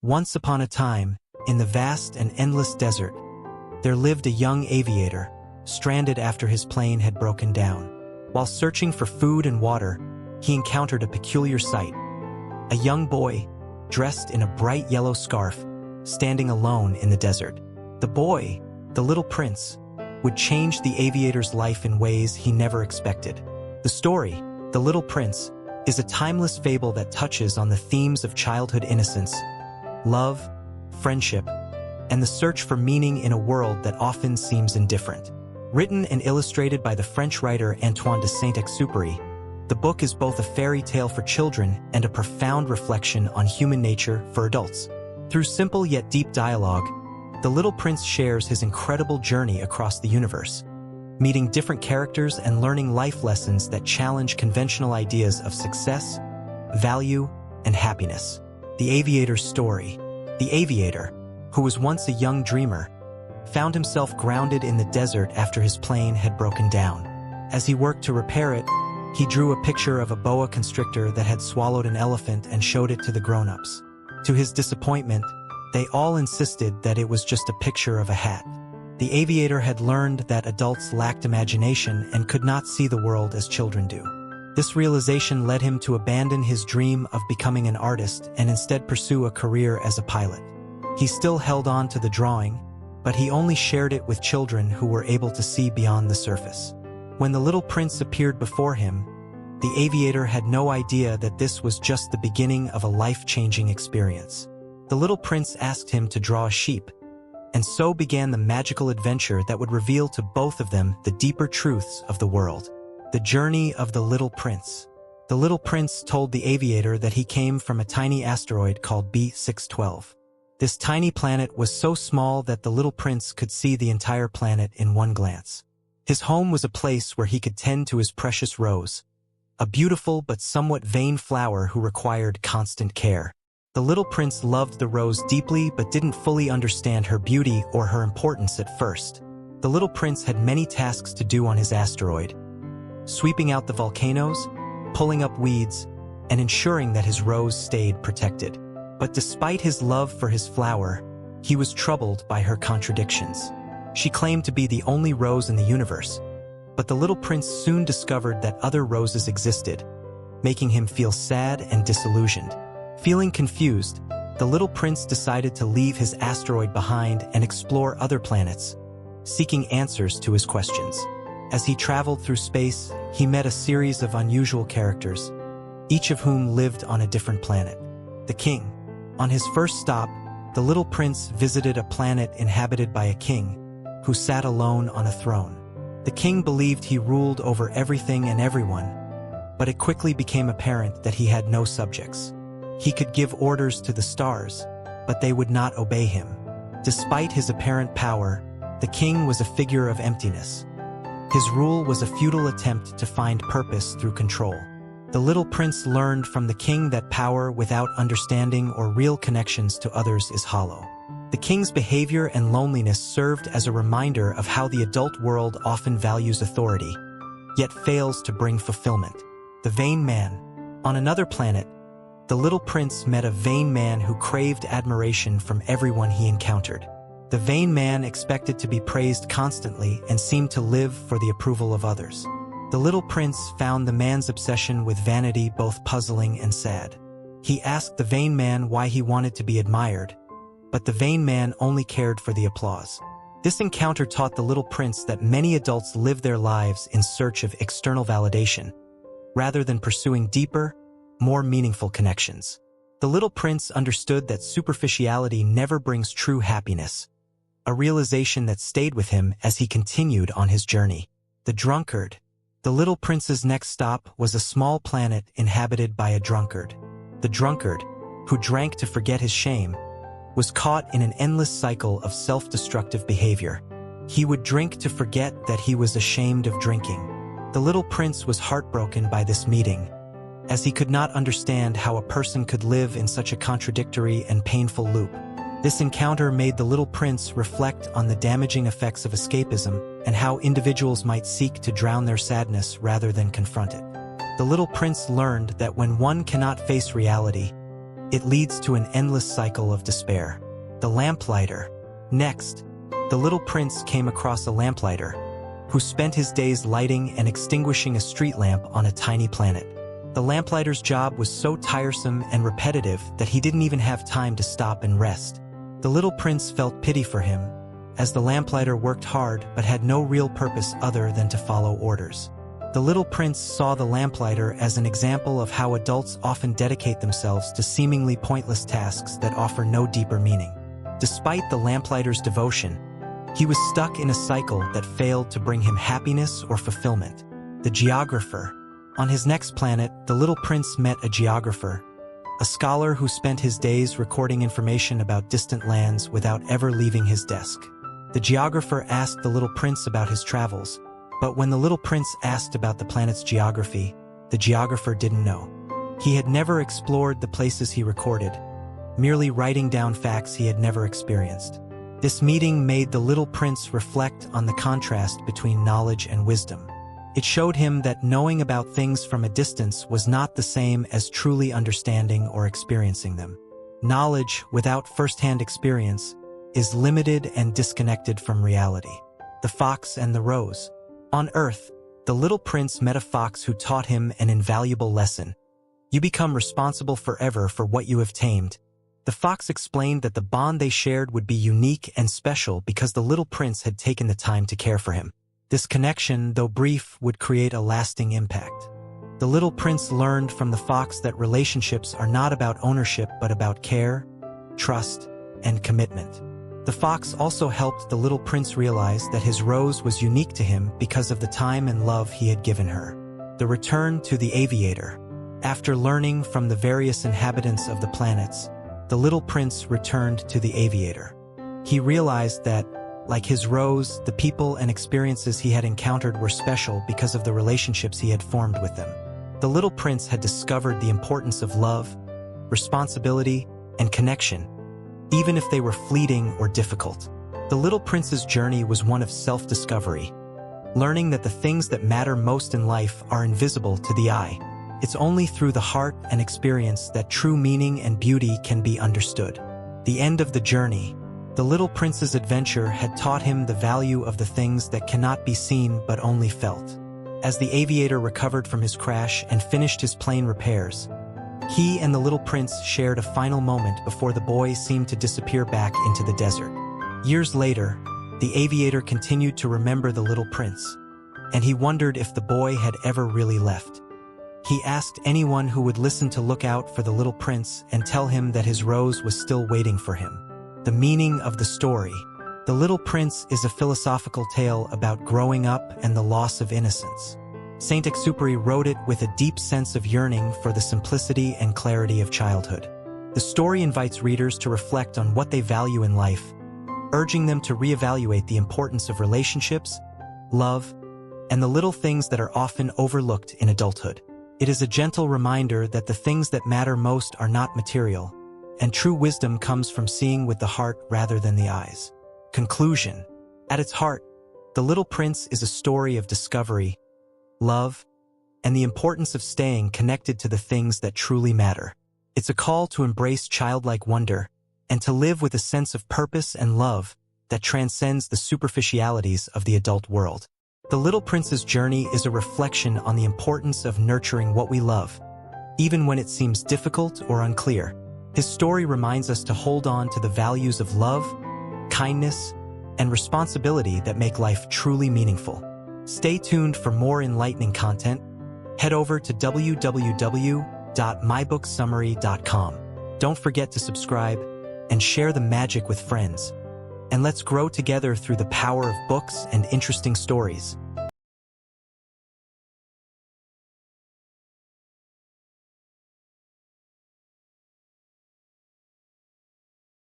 Once upon a time, in the vast and endless desert, there lived a young aviator, stranded after his plane had broken down. While searching for food and water, he encountered a peculiar sight. A young boy, dressed in a bright yellow scarf, standing alone in the desert. The boy, the little prince, would change the aviator's life in ways he never expected. The story, The Little Prince, is a timeless fable that touches on the themes of childhood innocence, love, friendship, and the search for meaning in a world that often seems indifferent. Written and illustrated by the French writer Antoine de Saint-Exupéry, the book is both a fairy tale for children and a profound reflection on human nature for adults. Through simple yet deep dialogue, The Little Prince shares his incredible journey across the universe, meeting different characters and learning life lessons that challenge conventional ideas of success, value, and happiness. The aviator's story. The aviator, who was once a young dreamer, found himself grounded in the desert after his plane had broken down. As he worked to repair it, he drew a picture of a boa constrictor that had swallowed an elephant and showed it to the grown-ups. To his disappointment, they all insisted that it was just a picture of a hat. The aviator had learned that adults lacked imagination and could not see the world as children do. This realization led him to abandon his dream of becoming an artist and instead pursue a career as a pilot. He still held on to the drawing, but he only shared it with children who were able to see beyond the surface. When the little prince appeared before him, the aviator had no idea that this was just the beginning of a life-changing experience. The little prince asked him to draw a sheep, and so began the magical adventure that would reveal to both of them the deeper truths of the world. The journey of the little prince. The little prince told the aviator that he came from a tiny asteroid called B612. This tiny planet was so small that the little prince could see the entire planet in one glance. His home was a place where he could tend to his precious rose, a beautiful but somewhat vain flower who required constant care. The little prince loved the rose deeply but didn't fully understand her beauty or her importance at first. The little prince had many tasks to do on his asteroid, sweeping out the volcanoes, pulling up weeds, and ensuring that his rose stayed protected. But despite his love for his flower, he was troubled by her contradictions. She claimed to be the only rose in the universe, but the little prince soon discovered that other roses existed, making him feel sad and disillusioned. Feeling confused, the little prince decided to leave his asteroid behind and explore other planets, seeking answers to his questions. As he traveled through space, he met a series of unusual characters, each of whom lived on a different planet. The king. On his first stop, the little prince visited a planet inhabited by a king, who sat alone on a throne. The king believed he ruled over everything and everyone, but it quickly became apparent that he had no subjects. He could give orders to the stars, but they would not obey him. Despite his apparent power, the king was a figure of emptiness. His rule was a futile attempt to find purpose through control. The little prince learned from the king that power without understanding or real connections to others is hollow. The king's behavior and loneliness served as a reminder of how the adult world often values authority, yet fails to bring fulfillment. The vain man. On another planet, the little prince met a vain man who craved admiration from everyone he encountered. The vain man expected to be praised constantly and seemed to live for the approval of others. The little prince found the man's obsession with vanity both puzzling and sad. He asked the vain man why he wanted to be admired, but the vain man only cared for the applause. This encounter taught the little prince that many adults live their lives in search of external validation, rather than pursuing deeper, more meaningful connections. The little prince understood that superficiality never brings true happiness, a realization that stayed with him as he continued on his journey. The drunkard. The little prince's next stop was a small planet inhabited by a drunkard. The drunkard, who drank to forget his shame, was caught in an endless cycle of self-destructive behavior. He would drink to forget that he was ashamed of drinking. The little prince was heartbroken by this meeting, as he could not understand how a person could live in such a contradictory and painful loop. This encounter made the little prince reflect on the damaging effects of escapism and how individuals might seek to drown their sadness rather than confront it. The little prince learned that when one cannot face reality, it leads to an endless cycle of despair. The lamplighter. Next, the little prince came across a lamplighter who spent his days lighting and extinguishing a street lamp on a tiny planet. The lamplighter's job was so tiresome and repetitive that he didn't even have time to stop and rest. The little prince felt pity for him, as the lamplighter worked hard but had no real purpose other than to follow orders. The little prince saw the lamplighter as an example of how adults often dedicate themselves to seemingly pointless tasks that offer no deeper meaning. Despite the lamplighter's devotion, he was stuck in a cycle that failed to bring him happiness or fulfillment. The geographer. On his next planet, the little prince met a geographer, a scholar who spent his days recording information about distant lands without ever leaving his desk. The geographer asked the little prince about his travels, but when the little prince asked about the planet's geography, the geographer didn't know. He had never explored the places he recorded, merely writing down facts he had never experienced. This meeting made the little prince reflect on the contrast between knowledge and wisdom. It showed him that knowing about things from a distance was not the same as truly understanding or experiencing them. Knowledge without first-hand experience is limited and disconnected from reality. The fox and the rose. On Earth, the little prince met a fox who taught him an invaluable lesson. You become responsible forever for what you have tamed. The fox explained that the bond they shared would be unique and special because the little prince had taken the time to care for him. This connection, though brief, would create a lasting impact. The little prince learned from the fox that relationships are not about ownership but about care, trust, and commitment. The fox also helped the little prince realize that his rose was unique to him because of the time and love he had given her. The return to the aviator. After learning from the various inhabitants of the planets, the little prince returned to the aviator. He realized that, like his rose, the people and experiences he had encountered were special because of the relationships he had formed with them. The little prince had discovered the importance of love, responsibility, and connection, even if they were fleeting or difficult. The little prince's journey was one of self-discovery, learning that the things that matter most in life are invisible to the eye. It's only through the heart and experience that true meaning and beauty can be understood. The end of the journey. The little prince's adventure had taught him the value of the things that cannot be seen but only felt. As the aviator recovered from his crash and finished his plane repairs, he and the little prince shared a final moment before the boy seemed to disappear back into the desert. Years later, the aviator continued to remember the little prince, and he wondered if the boy had ever really left. He asked anyone who would listen to look out for the little prince and tell him that his rose was still waiting for him. The meaning of the story. The Little Prince is a philosophical tale about growing up and the loss of innocence. Saint-Exupéry wrote it with a deep sense of yearning for the simplicity and clarity of childhood. The story invites readers to reflect on what they value in life, urging them to reevaluate the importance of relationships, love, and the little things that are often overlooked in adulthood. It is a gentle reminder that the things that matter most are not material, and true wisdom comes from seeing with the heart rather than the eyes. Conclusion. At its heart, The Little Prince is a story of discovery, love, and the importance of staying connected to the things that truly matter. It's a call to embrace childlike wonder and to live with a sense of purpose and love that transcends the superficialities of the adult world. The Little Prince's journey is a reflection on the importance of nurturing what we love, even when it seems difficult or unclear. His story reminds us to hold on to the values of love, kindness, and responsibility that make life truly meaningful. Stay tuned for more enlightening content. Head over to www.mybooksummary.com. Don't forget to subscribe and share the magic with friends. And let's grow together through the power of books and interesting stories.